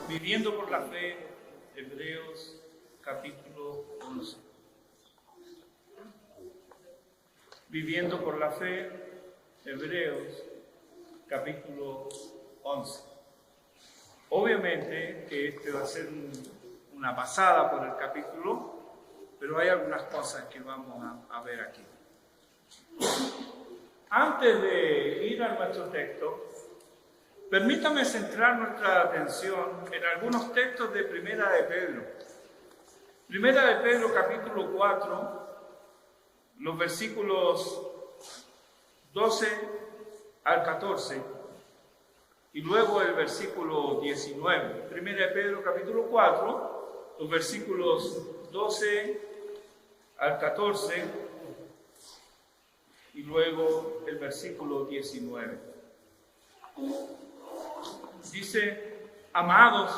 Viviendo por la fe, Hebreos capítulo 11. Viviendo por la fe, Hebreos capítulo 11. Obviamente que este va a ser una pasada por el capítulo, pero hay algunas cosas que vamos a ver aquí. Antes de ir a nuestro texto, permítame centrar nuestra atención en algunos textos de Primera de Pedro. Primera de Pedro, capítulo 4, los versículos 12 al 14, y luego el versículo 19. Primera de Pedro, capítulo 4, los versículos 12 al 14, y luego el versículo 19. Dice: amados,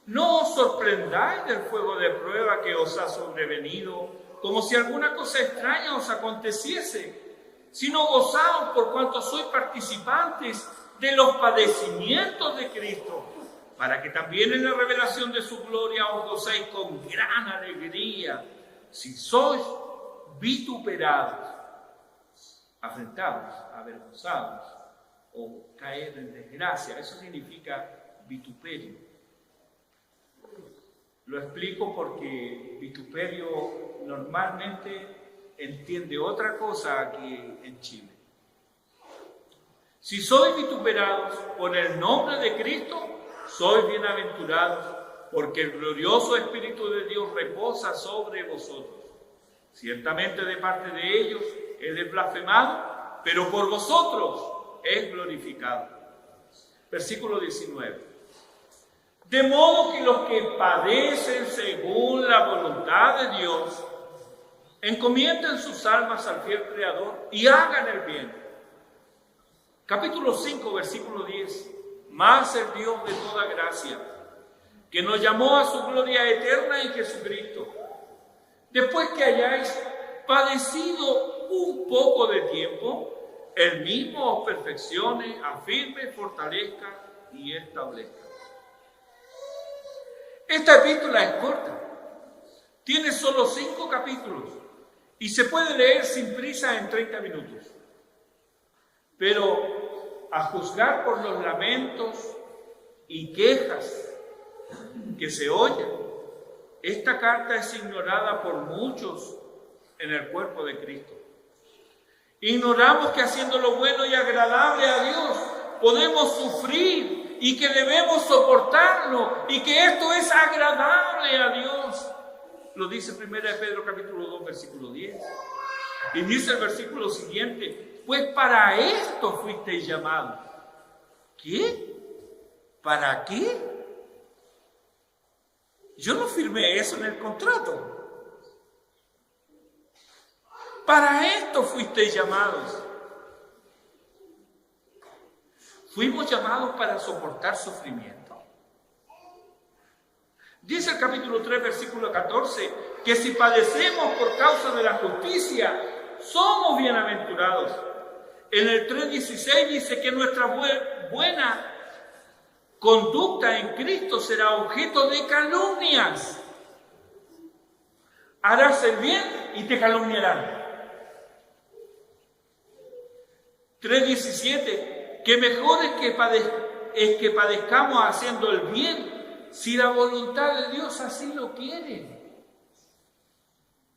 no os sorprendáis del fuego de prueba que os ha sobrevenido, como si alguna cosa extraña os aconteciese, sino gozaos por cuanto sois participantes de los padecimientos de Cristo, para que también en la revelación de su gloria os gocéis con gran alegría, si sois vituperados, afrentados, avergonzados o caer en desgracia. Eso significa vituperio. Lo explico porque vituperio normalmente entiende otra cosa aquí en Chile. Si sois vituperados por el nombre de Cristo, sois bienaventurados, porque el glorioso Espíritu de Dios reposa sobre vosotros. Ciertamente de parte de ellos Él es blasfemado, pero por vosotros es glorificado. Versículo 19. De modo que los que padecen según la voluntad de Dios, encomienden sus almas al fiel Creador y hagan el bien. Capítulo 5, versículo 10. Mas el Dios de toda gracia, que nos llamó a su gloria eterna en Jesucristo, después que hayáis padecido un poco de tiempo, Él mismo os perfeccione, afirme, fortalezca y establezca. Esta epístola es corta, tiene solo 5 capítulos y se puede leer sin prisa en 30 minutos. Pero a juzgar por los lamentos y quejas que se oyen, esta carta es ignorada por muchos en el cuerpo de Cristo. Ignoramos que haciendo lo bueno y agradable a Dios podemos sufrir y que debemos soportarlo y que esto es agradable a Dios. Lo dice 1 Pedro capítulo 2 versículo 10. Y dice el versículo siguiente: pues para esto fuisteis llamados. ¿Qué? ¿Para qué? Yo no firmé eso en el contrato. Para esto fuisteis llamados. Fuimos llamados para soportar sufrimiento. Dice el capítulo 3, versículo 14, que si padecemos por causa de la justicia, somos bienaventurados. En el 3:16 dice que nuestra buena conducta en Cristo será objeto de calumnias. Harás el bien y te calumniarán. 3:17, que mejor es que padezcamos haciendo el bien, si la voluntad de Dios así lo quiere.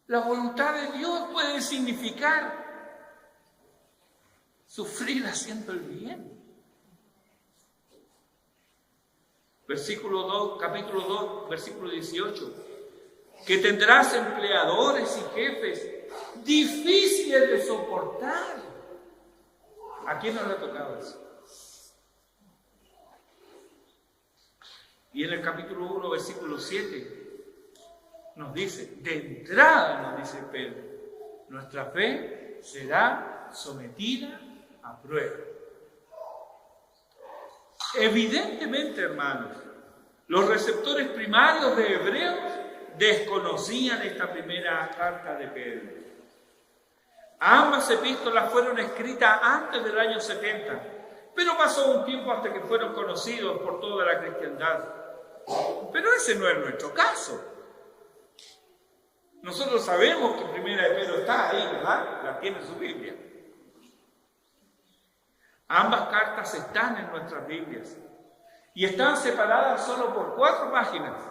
La voluntad de Dios puede significar sufrir haciendo el bien. Versículo 2, capítulo 2, versículo 18. Que tendrás empleadores y jefes difíciles de soportar. ¿A quién no le ha tocado eso? Y en el capítulo 1, versículo 7, nos dice, de entrada nos dice Pedro, nuestra fe será sometida a prueba. Evidentemente, hermanos, los receptores primarios de Hebreos desconocían esta primera carta de Pedro. Ambas epístolas fueron escritas antes del año 70, Pero pasó un tiempo hasta que fueron conocidos por toda la cristiandad. Pero ese no es nuestro caso. Nosotros sabemos que Primera de Pedro está ahí, ¿verdad? La tiene en su Biblia. Ambas cartas están en nuestras Biblias y están separadas solo por 4 páginas.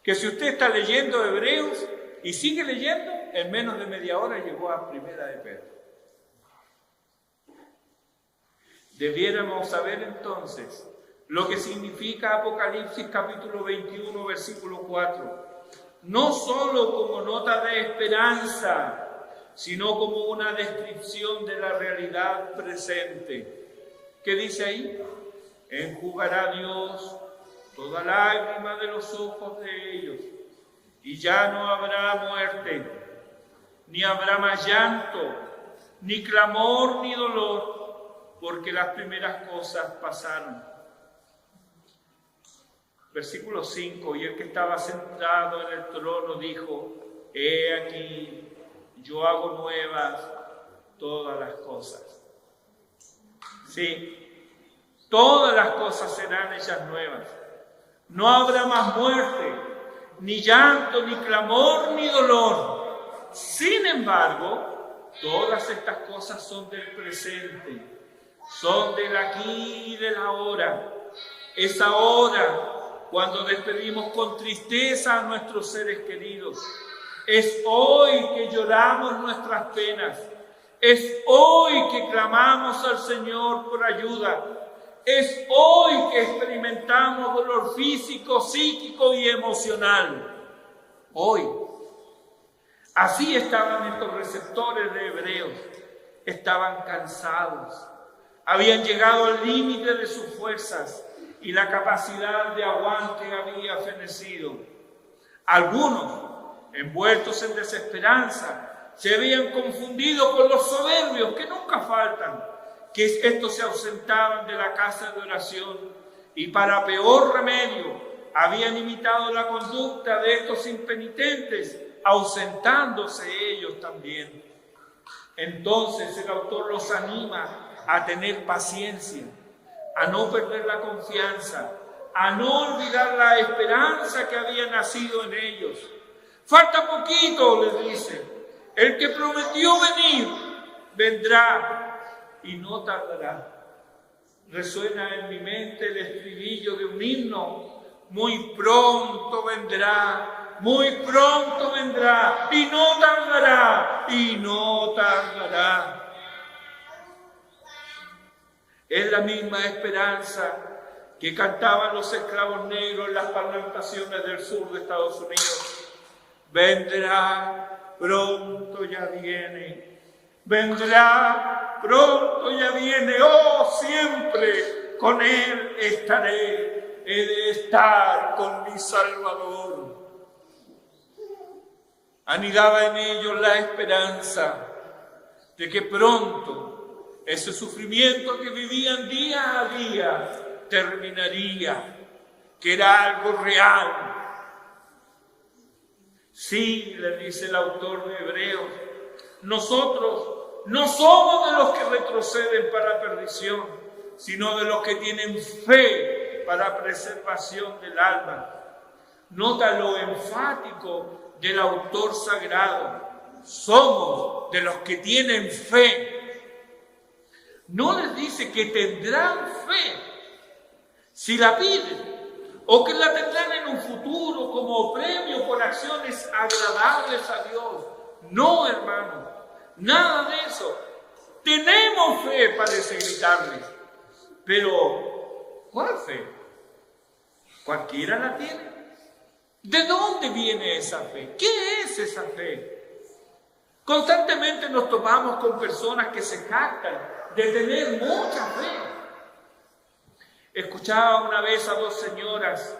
Que si usted está leyendo Hebreos y sigue leyendo, en menos de media hora llegó a Primera de Pedro. Debiéramos saber entonces lo que significa Apocalipsis capítulo 21, versículo 4. No solo como nota de esperanza, sino como una descripción de la realidad presente. ¿Qué dice ahí? Enjugará Dios toda lágrima de los ojos de ellos, y ya no habrá muerte, ni habrá más llanto, ni clamor, ni dolor, porque las primeras cosas pasaron. Versículo 5, y el que estaba sentado en el trono dijo: he aquí, yo hago nuevas todas las cosas. Sí, todas las cosas serán hechas nuevas. No habrá más muerte, ni llanto, ni clamor, ni dolor. Sin embargo, todas estas cosas son del presente, son del aquí y del ahora. Es ahora cuando despedimos con tristeza a nuestros seres queridos. Es hoy que lloramos nuestras penas. Es hoy que clamamos al Señor por ayuda. Es hoy que experimentamos dolor físico, psíquico y emocional. Hoy. Así estaban estos receptores de Hebreos. Estaban cansados. Habían llegado al límite de sus fuerzas y la capacidad de aguante había fenecido. Algunos, envueltos en desesperanza, se habían confundido con los soberbios que nunca faltan, que estos se ausentaban de la casa de oración y para peor remedio habían imitado la conducta de estos impenitentes, ausentándose ellos también. Entonces el autor los anima a tener paciencia, a no perder la confianza, a no olvidar la esperanza que había nacido en ellos. Falta poquito, les dice. El que prometió venir, vendrá y no tardará. Resuena en mi mente el estribillo de un himno: muy pronto vendrá, y no tardará, y no tardará. Es la misma esperanza que cantaban los esclavos negros en las plantaciones del sur de Estados Unidos. Vendrá, pronto ya viene. Vendrá, pronto ya viene. Oh, siempre con Él estaré. He de estar con mi Salvador. Anidaba en ellos la esperanza de que pronto ese sufrimiento que vivían día a día terminaría, que era algo real. Sí, le dice el autor de Hebreos, nosotros no somos de los que retroceden para perdición, sino de los que tienen fe para preservación del alma. Nota lo enfático del autor sagrado. Somos de los que tienen fe. No les dice que tendrán fe si la piden, o que la tendrán en un futuro como premio por acciones agradables a Dios. No, hermano, nada de eso. Tenemos fe, parece gritarles, pero ¿cuál fe? ¿Cualquiera la tiene? ¿De dónde viene esa fe? ¿Qué es esa fe? Constantemente nos topamos con personas que se jactan de tener mucha fe. Escuchaba una vez a 2 señoras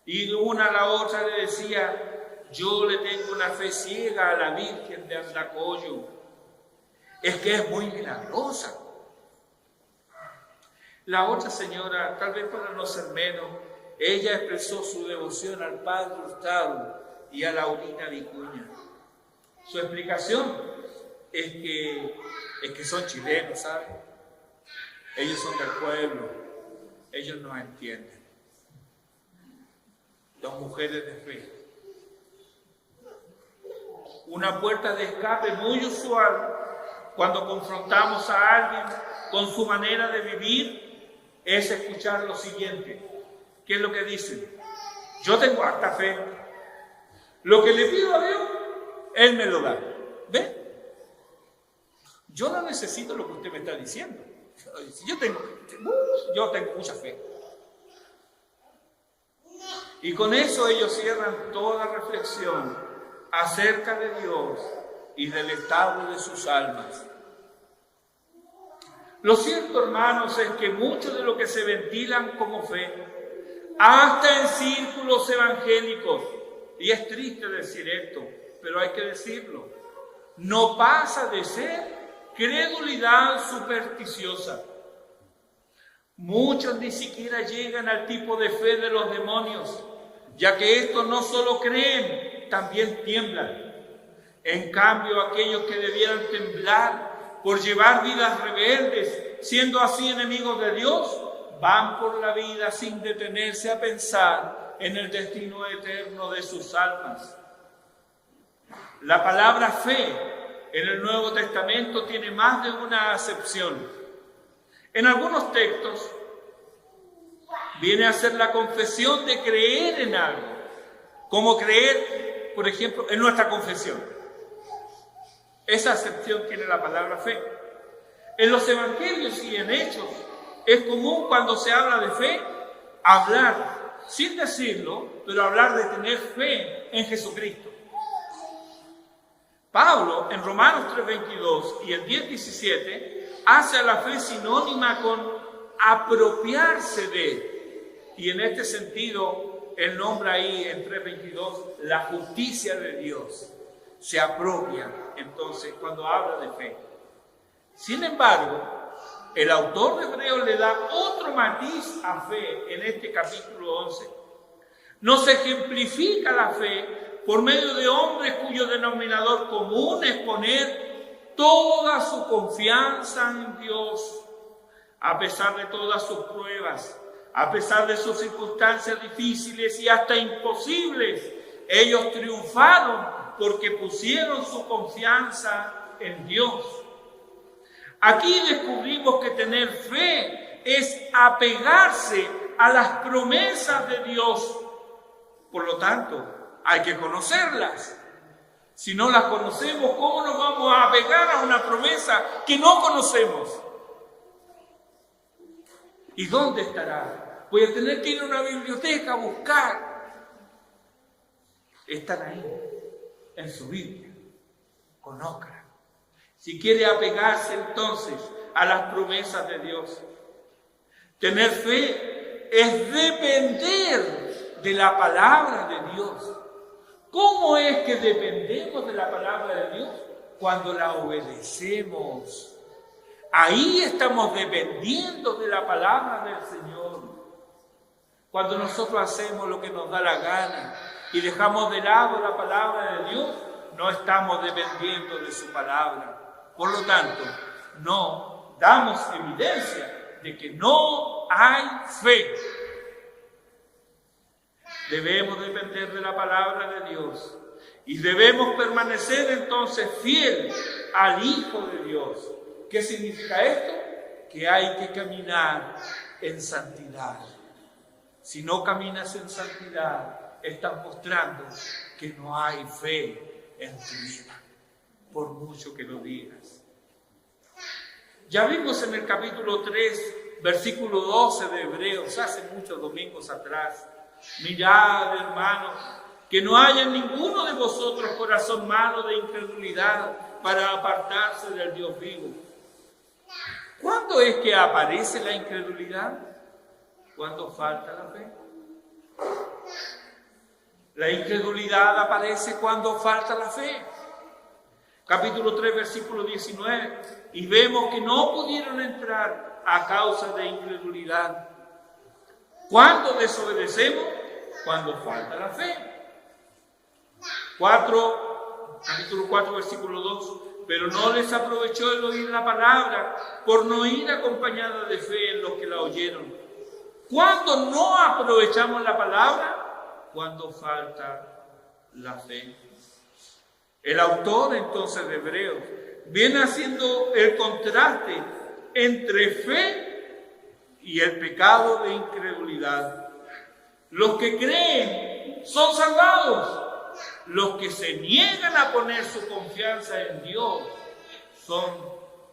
y una a la otra le decía: yo le tengo una fe ciega a la Virgen de Andacollo, es que es muy milagrosa. La otra señora, tal vez para no ser menos, ella expresó su devoción al Padre Hurtado y a Laurina Vicuña. Su explicación es que son chilenos, ¿saben? Ellos son del pueblo, ellos no entienden. Las mujeres de fe. Una puerta de escape muy usual cuando confrontamos a alguien con su manera de vivir es escuchar lo siguiente. ¿Qué es lo que dicen? Yo tengo harta fe. Lo que le pido a Dios, Él me lo da. ¿Ve? Yo no necesito lo que usted me está diciendo. Yo tengo mucha fe. Y con eso ellos cierran toda reflexión acerca de Dios y del estado de sus almas. Lo cierto, hermanos, es que mucho de lo que se ventilan como fe, hasta en círculos evangélicos, y es triste decir esto, pero hay que decirlo, no pasa de ser credulidad supersticiosa. Muchos ni siquiera llegan al tipo de fe de los demonios, ya que estos no solo creen, también tiemblan. En cambio, aquellos que debieran temblar por llevar vidas rebeldes, siendo así enemigos de Dios, van por la vida sin detenerse a pensar en el destino eterno de sus almas. La palabra fe en el Nuevo Testamento tiene más de una acepción. En algunos textos viene a ser la confesión de creer en algo, como creer, por ejemplo, en nuestra confesión. Esa acepción tiene la palabra fe. En los evangelios y en Hechos es común cuando se habla de fe hablar, sin decirlo, pero hablar de tener fe en Jesucristo. Pablo, en Romanos 3:22 y el 10:17, hace a la fe sinónima con apropiarse de. Y en este sentido, él nombra ahí en 3:22 la justicia de Dios. Se apropia, entonces, cuando habla de fe. Sin embargo, el autor de Hebreos le da otro matiz a fe en este capítulo 11. Nos ejemplifica la fe por medio de hombres cuyo denominador común es poner toda su confianza en Dios, a pesar de todas sus pruebas, a pesar de sus circunstancias difíciles y hasta imposibles. Ellos triunfaron porque pusieron su confianza en Dios. Aquí descubrimos que tener fe es apegarse a las promesas de Dios. Por lo tanto, hay que conocerlas. Si no las conocemos, ¿cómo nos vamos a apegar a una promesa que no conocemos? ¿Y dónde estará? Voy a tener que ir a una biblioteca a buscar. Están ahí, en su Biblia. Conózcanla. Si quiere apegarse entonces a las promesas de Dios. Tener fe es depender de la palabra de Dios. ¿Cómo es que dependemos de la palabra de Dios? Cuando la obedecemos. Ahí estamos dependiendo de la palabra del Señor. Cuando nosotros hacemos lo que nos da la gana y dejamos de lado la palabra de Dios, no estamos dependiendo de su palabra. Por lo tanto, no damos evidencia de que no hay fe. Debemos depender de la palabra de Dios y debemos permanecer entonces fiel al Hijo de Dios. ¿Qué significa esto? Que hay que caminar en santidad. Si no caminas en santidad, estás mostrando que no hay fe en tu vida, por mucho que lo digas. Ya vimos en el capítulo 3, versículo 12 de Hebreos, hace muchos domingos atrás. Mirad, hermanos, que no haya en ninguno de vosotros corazón malo de incredulidad para apartarse del Dios vivo. ¿Cuándo es que aparece la incredulidad? Cuando falta la fe. La incredulidad aparece cuando falta la fe. Capítulo 3, versículo 19. Y vemos que no pudieron entrar a causa de incredulidad. ¿Cuándo desobedecemos? Cuando falta la fe. Capítulo 4, versículo 2. pero no les aprovechó el oír la palabra, por no ir acompañada de fe en los que la oyeron. ¿Cuándo no aprovechamos la palabra? Cuando falta la fe. El autor entonces de Hebreos viene haciendo el contraste entre fe y el pecado de incredulidad. Los que creen son salvados. Los que se niegan a poner su confianza en Dios son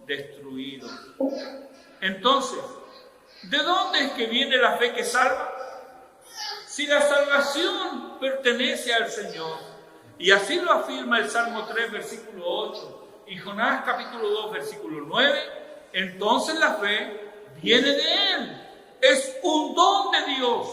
destruidos. Entonces, ¿de dónde es que viene la fe que salva? Si la salvación pertenece al Señor, y así lo afirma el Salmo 3, versículo 8, y Jonás capítulo 2, versículo 9, entonces la fe viene de Él. Es un don de Dios.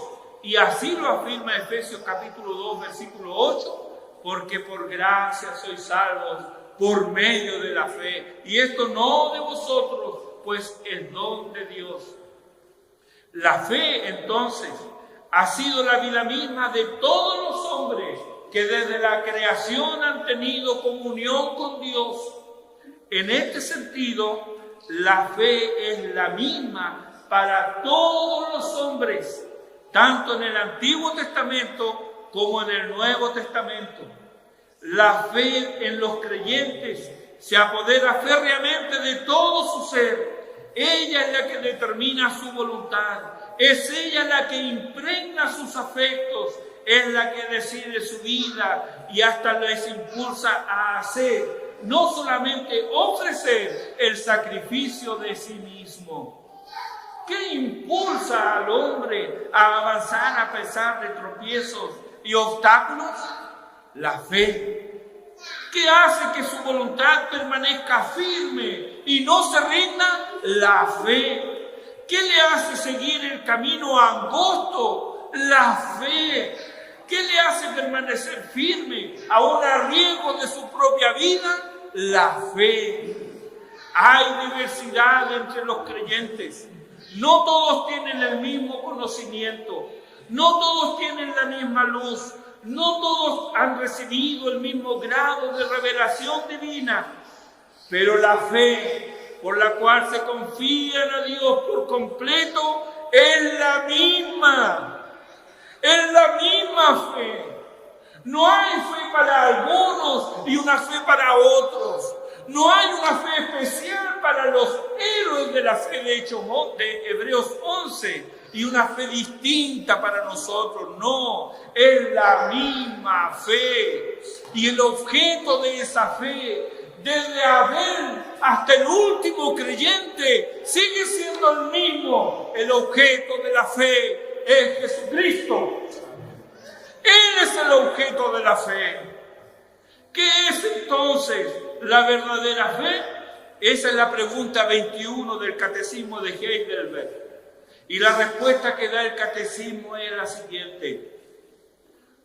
Y así lo afirma Efesios capítulo 2, versículo 8, porque por gracia sois salvos por medio de la fe. Y esto no de vosotros, pues el don de Dios. La fe, entonces, ha sido la vida misma de todos los hombres que desde la creación han tenido comunión con Dios. En este sentido, la fe es la misma para todos los hombres, tanto en el Antiguo Testamento como en el Nuevo Testamento. La fe en los creyentes se apodera férreamente de todo su ser. Ella es la que determina su voluntad. Es ella la que impregna sus afectos. Es la que decide su vida y hasta les impulsa a hacer, no solamente ofrecer el sacrificio de sí mismo. ¿Qué impulsa al hombre a avanzar a pesar de tropiezos y obstáculos? La fe. ¿Qué hace que su voluntad permanezca firme y no se rinda? La fe. ¿Qué le hace seguir el camino angosto? La fe. ¿Qué le hace permanecer firme aún a riesgo de su propia vida? La fe. Hay diversidad entre los creyentes. No todos tienen el mismo conocimiento. No todos tienen la misma luz. No todos han recibido el mismo grado de revelación divina. Pero la fe por la cual se confían a Dios por completo es la misma. Es la misma fe. No hay fe para algunos y una fe para otros. No hay una fe especial para los héroes de la fe de Hebreos 11 y una fe distinta para nosotros. No, es la misma fe. Y el objeto de esa fe, desde Abel hasta el último creyente, sigue siendo el mismo. El objeto de la fe es Jesucristo. Él es el objeto de la fe. ¿Qué es entonces la verdadera fe? Esa es la pregunta 21 del Catecismo de Heidelberg. Y la respuesta que da el Catecismo es la siguiente.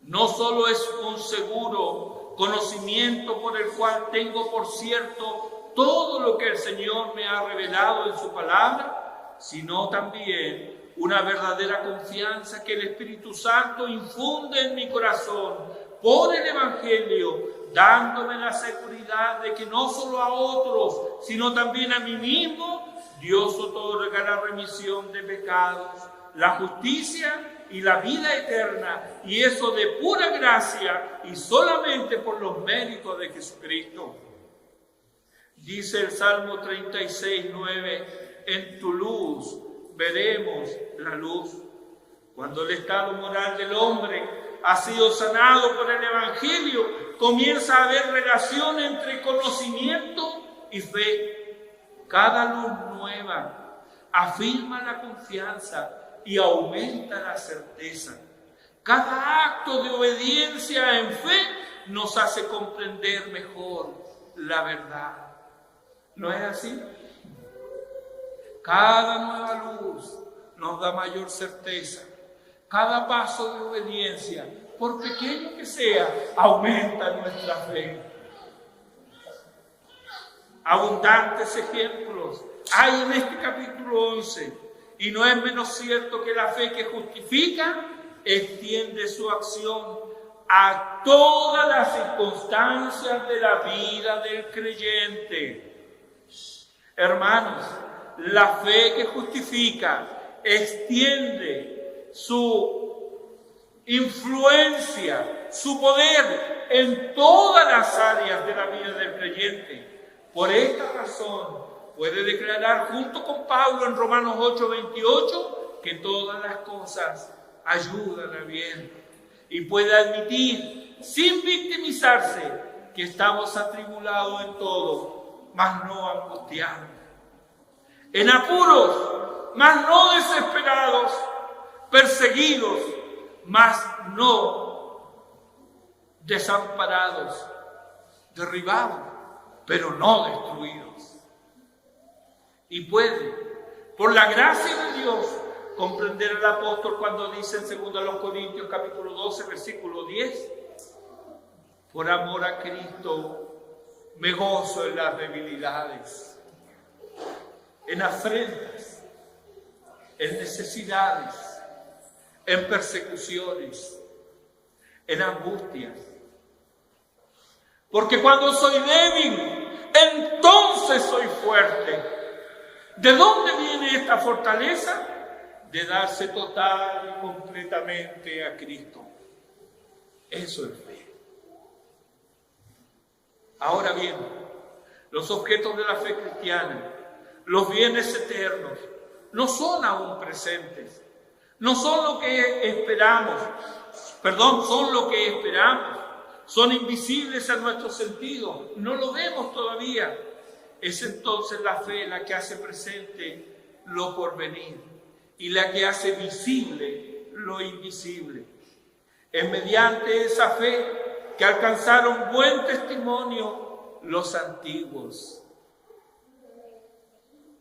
No solo es un seguro conocimiento por el cual tengo por cierto todo lo que el Señor me ha revelado en su palabra, sino también una verdadera confianza que el Espíritu Santo infunde en mi corazón por el Evangelio, dándome la seguridad de que no solo a otros, sino también a mí mismo, Dios otorga la remisión de pecados, la justicia y la vida eterna, y eso de pura gracia y solamente por los méritos de Jesucristo. Dice el Salmo 36, 9, en tu luz veremos la luz. Cuando el estado moral del hombre ha sido sanado por el Evangelio, comienza a haber relación entre conocimiento y fe. Cada luz nueva afirma la confianza y aumenta la certeza. Cada acto de obediencia en fe nos hace comprender mejor la verdad. ¿No es así? Cada nueva luz nos da mayor certeza. Cada paso de obediencia, por pequeño que sea, aumenta nuestra fe. Abundantes ejemplos hay en este capítulo 11, y no es menos cierto que la fe que justifica extiende su acción a todas las circunstancias de la vida del creyente. Hermanos, la fe que justifica extiende su influencia, su poder en todas las áreas de la vida del creyente. Por esta razón puede declarar junto con Pablo en Romanos 8:28 que todas las cosas ayudan a bien, y puede admitir sin victimizarse que estamos atribulados en todo, mas no angustiados, en apuros, mas no desesperados, perseguidos, mas no desamparados, derribados, pero no destruidos. Y puede, por la gracia de Dios, comprender el apóstol cuando dice en 2 Corintios capítulo 12, versículo 10, por amor a Cristo me gozo en las debilidades, en afrentas, en necesidades, en persecuciones, en angustias. Porque cuando soy débil, entonces soy fuerte. ¿De dónde viene esta fortaleza? De darse total y completamente a Cristo. Eso es fe. Ahora bien, los objetos de la fe cristiana, los bienes eternos, no son aún presentes. No son lo que esperamos. Son lo que esperamos. Son invisibles a nuestro sentido. No lo vemos todavía. Es entonces la fe la que hace presente lo porvenir y la que hace visible lo invisible. Es mediante esa fe que alcanzaron buen testimonio los antiguos.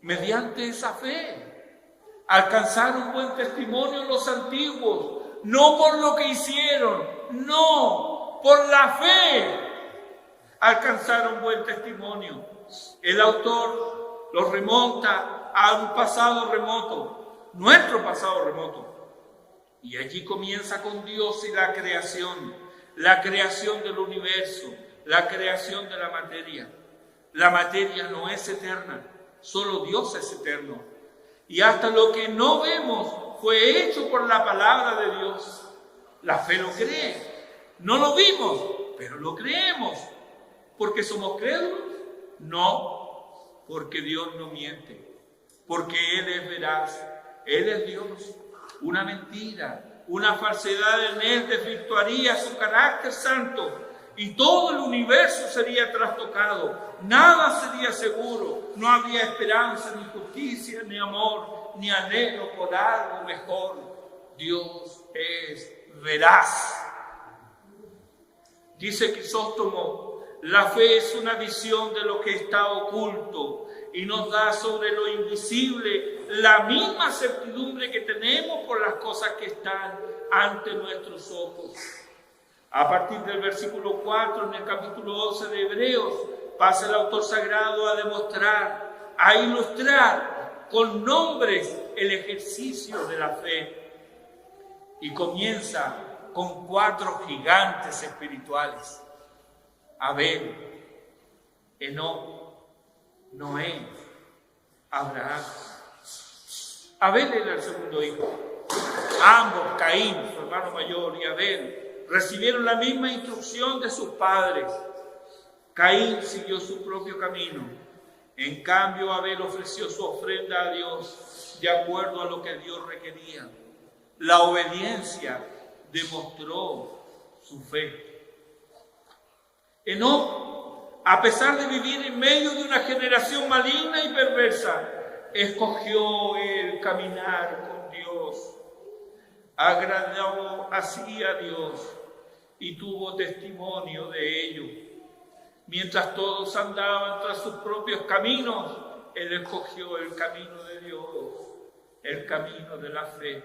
Mediante esa fe alcanzaron buen testimonio los antiguos, no por lo que hicieron, no, por la fe alcanzaron buen testimonio. El autor los remonta a un pasado remoto, nuestro pasado remoto. Y allí comienza con Dios y la creación del universo, la creación de la materia. La materia no es eterna, solo Dios es eterno. Y hasta lo que no vemos fue hecho por la palabra de Dios. La fe lo cree. No lo vimos, pero lo creemos. ¿Porque somos crédulos? No, porque Dios no miente. Porque Él es veraz. Él es Dios. Una mentira, una falsedad en Él desvirtuaría su carácter santo y todo el universo sería trastocado. Nada sería seguro. No habría esperanza, ni justicia, ni amor, ni anhelo por algo mejor. Dios es veraz. Dice Crisóstomo, la fe es una visión de lo que está oculto y nos da sobre lo invisible la misma certidumbre que tenemos por las cosas que están ante nuestros ojos. A partir del versículo 4, en el capítulo 12 de Hebreos, pasa el autor sagrado a demostrar, a ilustrar con nombres el ejercicio de la fe. Y comienza con 4 gigantes espirituales: Abel, Enoc, Noé, Abraham. Abel era el segundo hijo. Ambos, Caín, su hermano mayor, y Abel, recibieron la misma instrucción de sus padres. Caín siguió su propio camino. En cambio, Abel ofreció su ofrenda a Dios de acuerdo a lo que Dios requería. La obediencia demostró su fe. Enoc, a pesar de vivir en medio de una generación maligna y perversa, escogió el caminar con Dios. Agradó así a Dios y tuvo testimonio de ello. Mientras todos andaban tras sus propios caminos, él escogió el camino de Dios, el camino de la fe.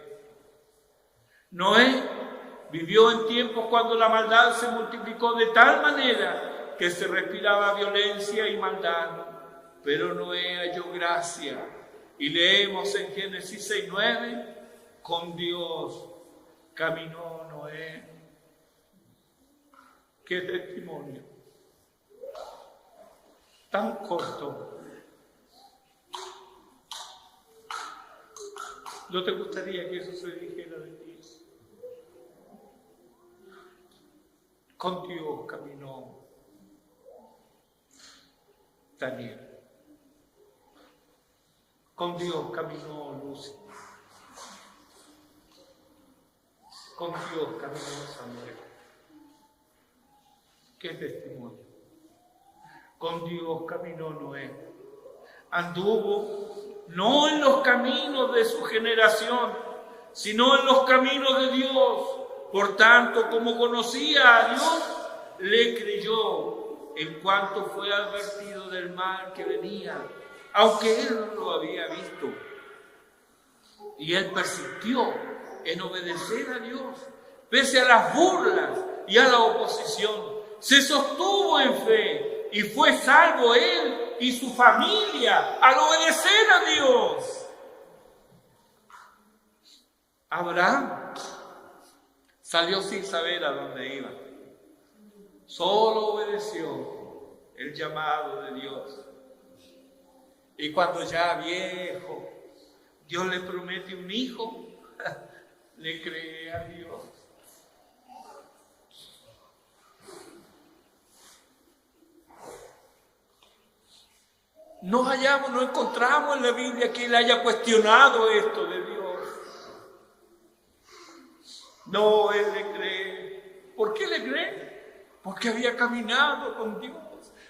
Noé vivió en tiempos cuando la maldad se multiplicó de tal manera que se respiraba violencia y maldad, pero Noé halló gracia. Y leemos en Génesis 6:9, con Dios caminó Noé Qué testimonio tan corto. ¿No te gustaría que eso se dijera de ti? Con Dios caminó Daniel. Con Dios caminó Lucy. Con Dios caminó Samuel. Qué testimonio. Con Dios caminó Noé. Anduvo no en los caminos de su generación, sino en los caminos de Dios. Por tanto, como conocía a Dios, le creyó en cuanto fue advertido del mal que venía, aunque él no lo había visto. Y él persistió en obedecer a Dios, pese a las burlas y a la oposición. Se sostuvo en fe y fue salvo él y su familia al obedecer a Dios. Abraham salió sin saber a dónde iba. Solo obedeció el llamado de Dios. Y cuando ya viejo, Dios le promete un hijo, le cree a Dios. No encontramos en la Biblia que él haya cuestionado esto de Dios. No, él le cree. ¿Por qué le cree? Porque había caminado con Dios.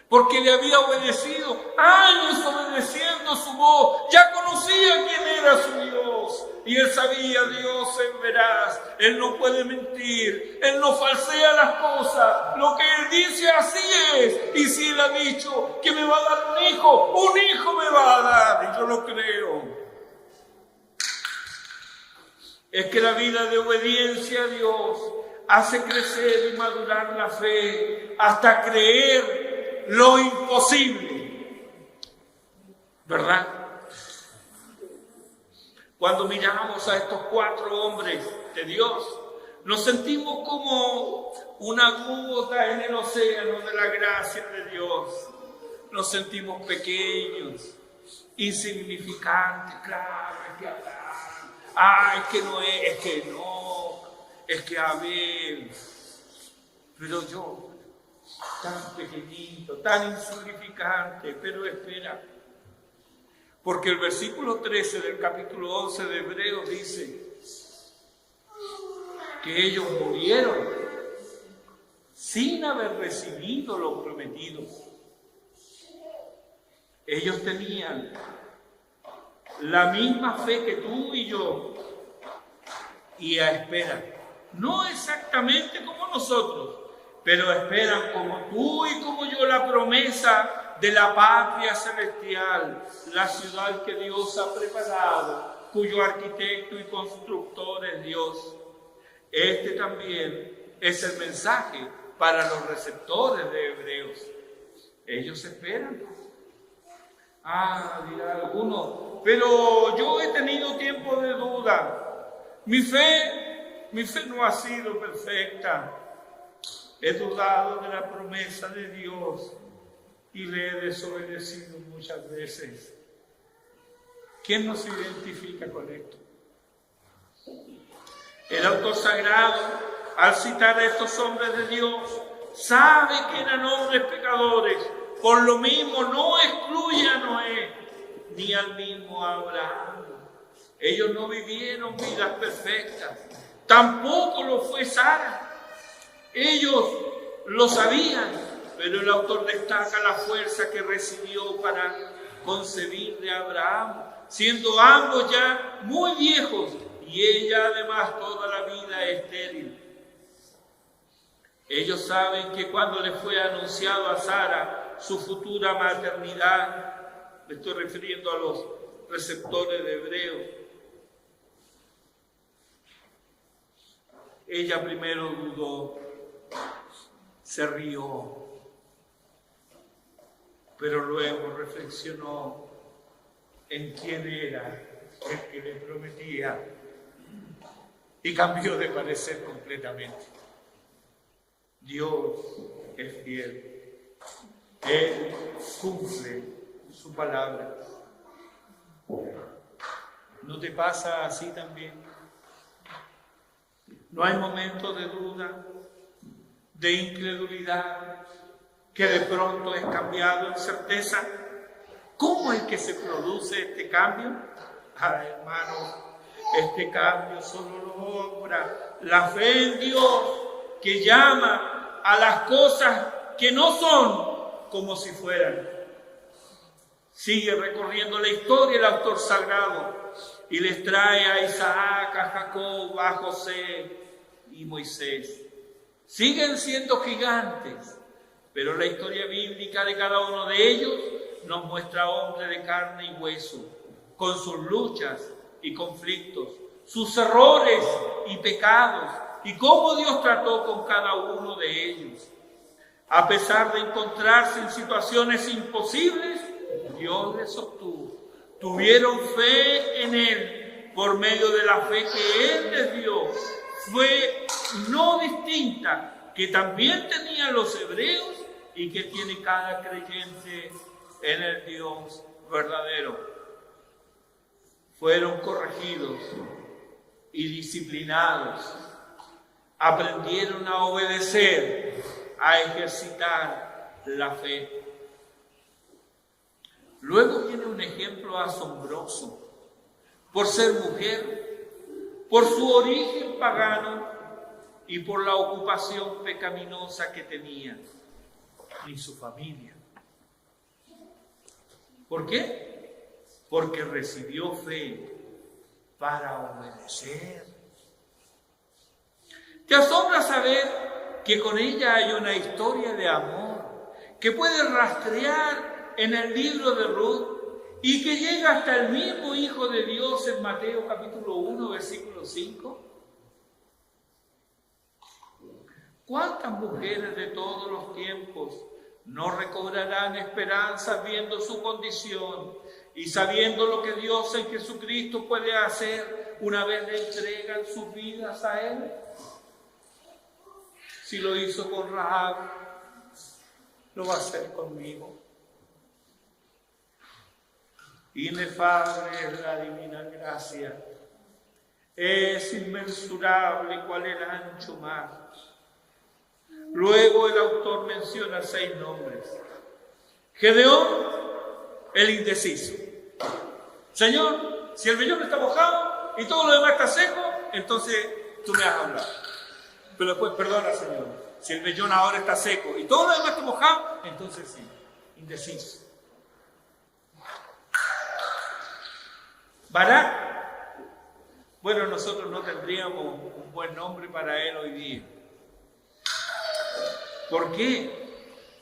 Porque le había obedecido, años obedeciendo su voz. Ya conocía quién era su Dios. Y él sabía, Dios es veraz. Él no puede mentir. Él no falsea las cosas. Lo que él dice así es. Y si él ha dicho que me va a dar un hijo me va a dar. Y yo lo creo. Es que la vida de obediencia a Dios hace crecer y madurar la fe hasta creer lo imposible, ¿verdad? Cuando miramos a estos 4 hombres de Dios, nos sentimos como una gota en el océano de la gracia de Dios. Nos sentimos pequeños, insignificantes. Claro, es que Abraham, es que Noé, es que no, es que Abel, pero yo, tan pequeñito, tan insignificante, pero espera. Porque el versículo 13 del capítulo 11 de Hebreos dice que ellos murieron sin haber recibido lo prometido. Ellos tenían la misma fe que tú y yo y esperan, no exactamente como nosotros, pero esperan como tú y como yo la promesa de la patria celestial, la ciudad que Dios ha preparado, cuyo arquitecto y constructor es Dios. Este también es el mensaje para los receptores de Hebreos. Ellos esperan. Dirá alguno, pero yo he tenido tiempo de duda. Mi fe no ha sido perfecta. He dudado de la promesa de Dios y le he desobedecido muchas veces. ¿Quién nos identifica con esto? El autor sagrado, al citar a estos hombres de Dios, sabe que eran hombres pecadores. Por lo mismo no excluye a Noé ni al mismo Abraham. Ellos no vivieron vidas perfectas. Tampoco lo fue Sara. Ellos lo sabían, pero el autor destaca la fuerza que recibió para concebir de Abraham, siendo ambos ya muy viejos y ella además toda la vida estéril. Ellos saben que cuando le fue anunciado a Sara su futura maternidad, me estoy refiriendo a los receptores de Hebreos, ella primero dudó, se rió, pero luego reflexionó en quién era el que le prometía y cambió de parecer completamente. Dios es fiel. Él cumple su palabra. ¿No te pasa así también? ¿No hay momentos de duda, de incredulidad, que de pronto es cambiado en certeza? ¿Cómo es que se produce este cambio? Hermanos, este cambio solo lo obra la fe en Dios, que llama a las cosas que no son como si fueran. Sigue recorriendo la historia el autor sagrado y les trae a Isaac, a Jacob, a José y Moisés. Siguen siendo gigantes, pero la historia bíblica de cada uno de ellos nos muestra hombres de carne y hueso, con sus luchas y conflictos, sus errores y pecados, y cómo Dios trató con cada uno de ellos. A pesar de encontrarse en situaciones imposibles, Dios les sostuvo. Tuvieron fe en Él por medio de la fe que Él les dio. Fue no distinta que también tenían los hebreos y que tiene cada creyente en el Dios verdadero. Fueron corregidos y disciplinados. Aprendieron a obedecer, a ejercitar la fe. Luego viene un ejemplo asombroso. Por ser mujer, por su origen pagano y por la ocupación pecaminosa que tenía, ni su familia. ¿Por qué? Porque recibió fe para obedecer. ¿Te asombra saber que con ella hay una historia de amor que puede rastrear en el libro de Ruth y que llega hasta el mismo Hijo de Dios en Mateo capítulo 1, versículo 5? ¿Cuántas mujeres de todos los tiempos no recobrarán esperanza viendo su condición y sabiendo lo que Dios en Jesucristo puede hacer una vez le entregan sus vidas a Él? Si lo hizo con Rahab, lo va a hacer conmigo. Inefable es la divina gracia, es inmensurable cual el ancho mar. Luego el autor menciona 6 nombres. Gedeón, el indeciso. Señor, si el vellón está mojado y todo lo demás está seco, entonces tú me vas a hablar. Pero después, perdona, Señor, si el vellón ahora está seco y todo lo demás está mojado, entonces sí, indeciso. Barak, bueno, nosotros no tendríamos un buen nombre para él hoy día. ¿Por qué?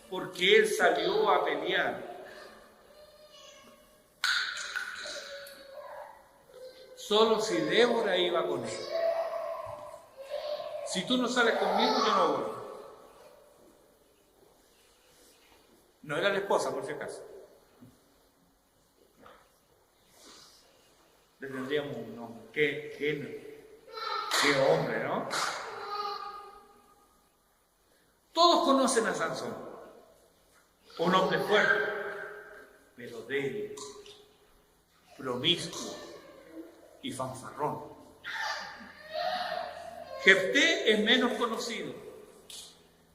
Porque él salió a pelear. Solo si Débora iba con él. Si tú no sales conmigo, yo no voy. No era la esposa, por si acaso. Le tendríamos un nombre. Qué hombre, ¿no? Todos conocen a Sansón. Un hombre fuerte, pero débil, promiscuo y fanfarrón. Jefté es menos conocido,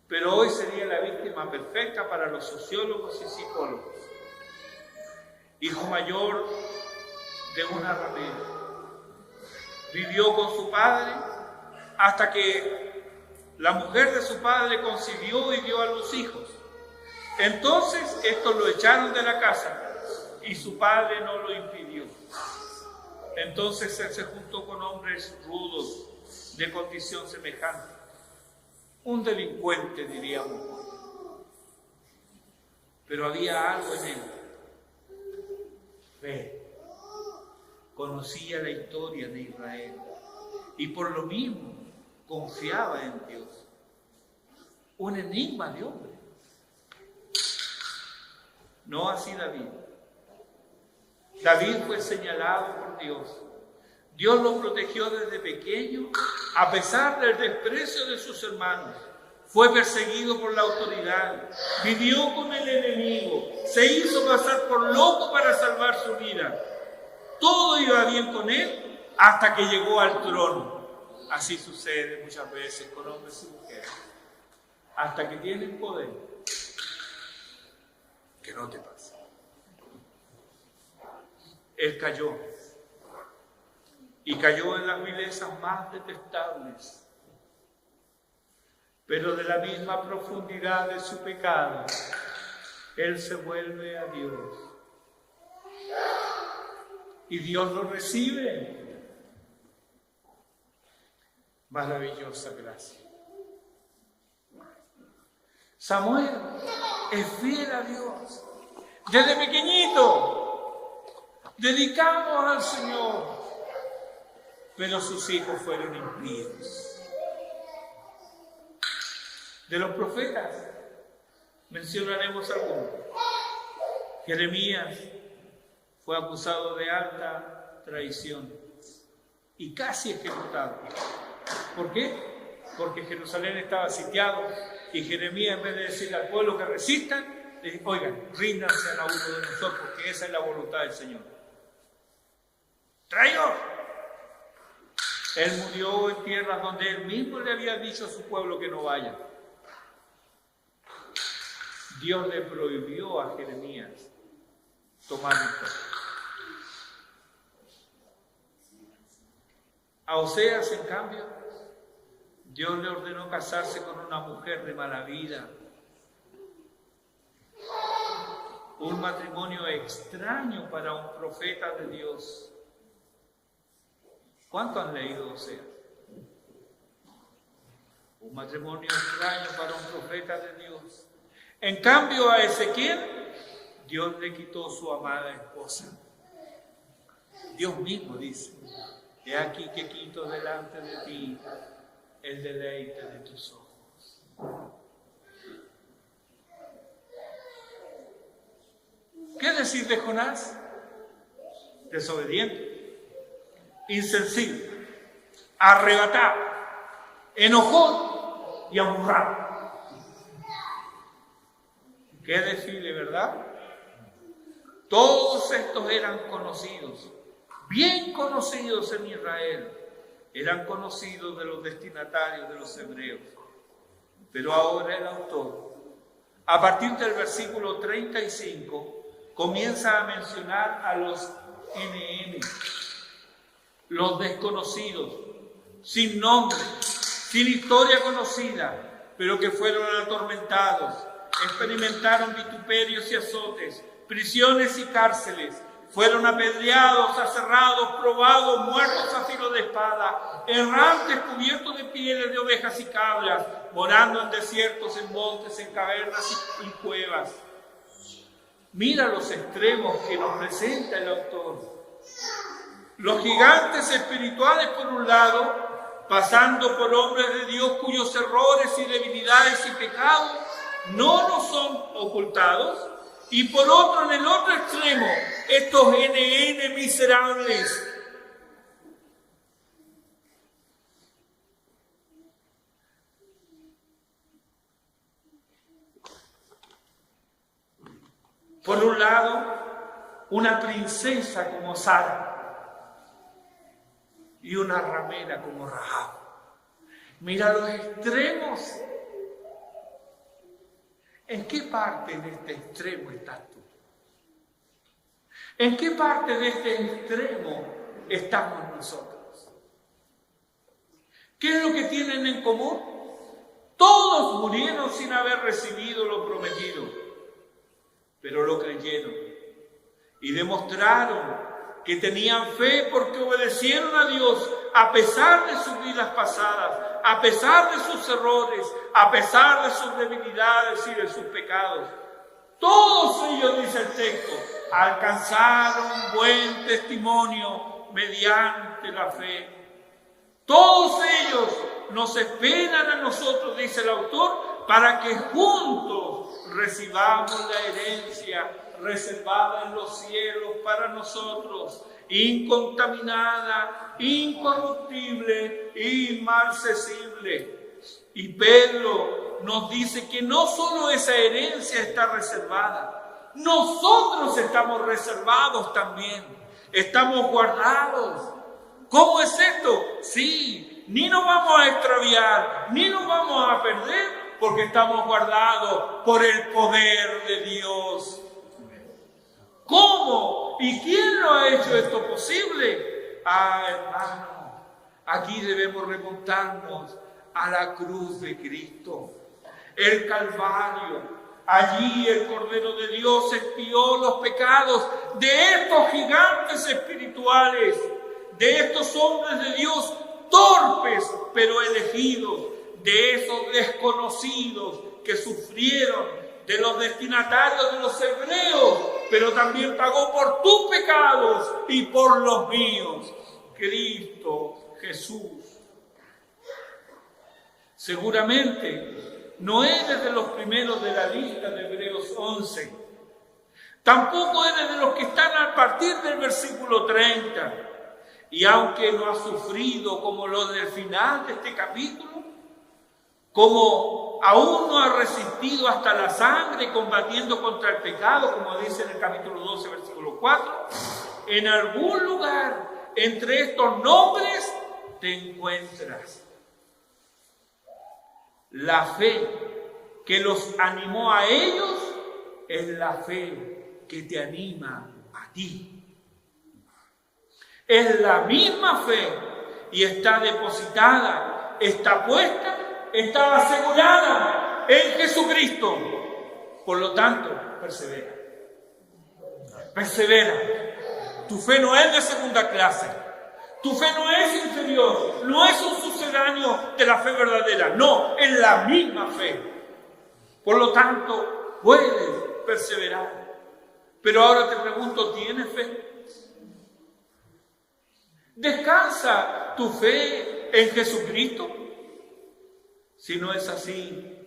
pero hoy sería la víctima perfecta para los sociólogos y psicólogos. Hijo mayor de una ramera. Vivió con su padre hasta que la mujer de su padre concibió y dio a luz hijos. Entonces estos lo echaron de la casa y su padre no lo impidió. Entonces él se juntó con hombres rudos de condición semejante. Un delincuente, diríamos. Pero había algo en él. Fe. Conocía la historia de Israel y por lo mismo confiaba en Dios. Un enigma de hombre. No así David. David fue señalado por Dios. Dios lo protegió desde pequeño a pesar del desprecio de sus hermanos. fue perseguido por la autoridad, vivió con el enemigo, se hizo pasar por loco para salvar su vida. Todo iba bien con él hasta que llegó al trono. Así sucede muchas veces con hombres y mujeres. Hasta que tienen poder, que no te pasa. Él cayó. Y cayó en las vilezas más detestables. Pero de la misma profundidad de su pecado, él se vuelve a Dios. Y Dios lo recibe. Maravillosa gracia. Samuel es fiel a Dios. Desde pequeñito, dedicado al Señor. Pero sus hijos fueron impíos. De los profetas, mencionaremos algunos. Jeremías fue acusado de alta traición y casi ejecutado. ¿Por qué? Porque Jerusalén estaba sitiado y Jeremías, en vez de decirle al pueblo que resistan, le dijo: oigan, ríndanse a uno de nosotros, porque esa es la voluntad del Señor. ¡Traidor! Él murió en tierras donde él mismo le había dicho a su pueblo que no vaya. Dios le prohibió a Jeremías tomar victoria. A Oseas, en cambio, Dios le ordenó casarse con una mujer de mala vida. Un matrimonio extraño para un profeta de Dios. ¿Cuánto han leído Oseas? Un matrimonio extraño para un profeta de Dios. En cambio, a Ezequiel, Dios le quitó su amada esposa. Dios mismo dice: he aquí que quito delante de ti el deleite de tus ojos. ¿Qué decir de Jonás? Desobediente, insensible, arrebatado, enojón y amurrado. Qué desfile, ¿verdad? Todos estos eran conocidos, bien conocidos en Israel. Eran conocidos de los destinatarios de los hebreos. Pero ahora el autor, a partir del versículo 35, comienza a mencionar a los NN, los desconocidos, sin nombre, sin historia conocida, pero que fueron atormentados, experimentaron vituperios y azotes, prisiones y cárceles, fueron apedreados, aserrados, probados, muertos a filo de espada, errantes cubiertos de pieles de ovejas y cabras, morando en desiertos, en montes, en cavernas y cuevas. Mira los extremos que nos presenta el autor. Los gigantes espirituales por un lado, pasando por hombres de Dios cuyos errores y debilidades y pecados no nos son ocultados, y por otro, en el otro extremo, estos NN miserables. Por un lado, una princesa como Sara y una ramera como Rahab. Mira los extremos. ¿En qué parte de este extremo estás tú? ¿En qué parte de este extremo estamos nosotros? ¿Qué es lo que tienen en común? Todos murieron sin haber recibido lo prometido, pero lo creyeron y demostraron que tenían fe porque obedecieron a Dios a pesar de sus vidas pasadas, a pesar de sus errores, a pesar de sus debilidades y de sus pecados. Todos ellos, dice el texto, alcanzaron buen testimonio mediante la fe. Todos ellos nos esperan a nosotros, dice el autor, para que juntos recibamos la herencia reservada en los cielos para nosotros, incontaminada, incorruptible, inmarcesible. Y Pedro nos dice que no solo esa herencia está reservada, nosotros estamos reservados también, estamos guardados. ¿Cómo es esto? Sí, ni nos vamos a extraviar, ni nos vamos a perder, porque estamos guardados por el poder de Dios. ¿Cómo? ¿Y quién lo ha hecho esto posible? Hermano, aquí debemos remontarnos a la cruz de Cristo, el Calvario. Allí el Cordero de Dios expió los pecados de estos gigantes espirituales, de estos hombres de Dios torpes pero elegidos, de esos desconocidos que sufrieron, de los destinatarios de los hebreos, pero también pagó por tus pecados y por los míos, Cristo Jesús. Seguramente no eres de los primeros de la lista de Hebreos 11, tampoco eres de los que están a partir del versículo 30, y aunque no has sufrido como los del final de este capítulo, como aún no has resistido hasta la sangre combatiendo contra el pecado, como dice en el capítulo 12, versículo 4, en algún lugar entre estos nombres te encuentras. La fe que los animó a ellos es la fe que te anima a ti. Es la misma fe y está depositada, está puesta, está asegurada en Jesucristo. Por lo tanto, persevera. Persevera. Tu fe no es de segunda clase. Tu fe no es inferior. No es un sucedáneo de la fe verdadera. No, es la misma fe. Por lo tanto, puedes perseverar. Pero ahora te pregunto, ¿tienes fe? ¿Descansa tu fe en Jesucristo? Si no es así,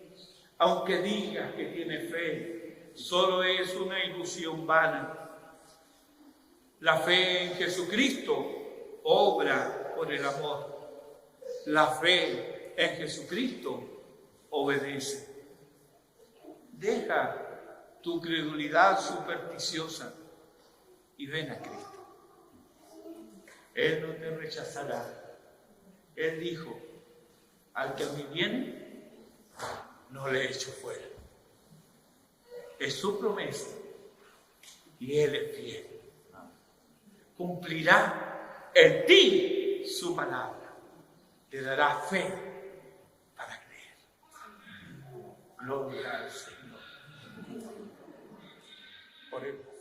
aunque digas que tienes fe, solo es una ilusión vana. La fe en Jesucristo obra por el amor. La fe en Jesucristo obedece. Deja tu credulidad supersticiosa y ven a Cristo. Él no te rechazará. Él dijo, al que a mí viene, no le echo fuera. Es su promesa y Él es fiel. Cumplirá en ti su palabra. Te dará fe para creer. Gloria al Señor. Oremos.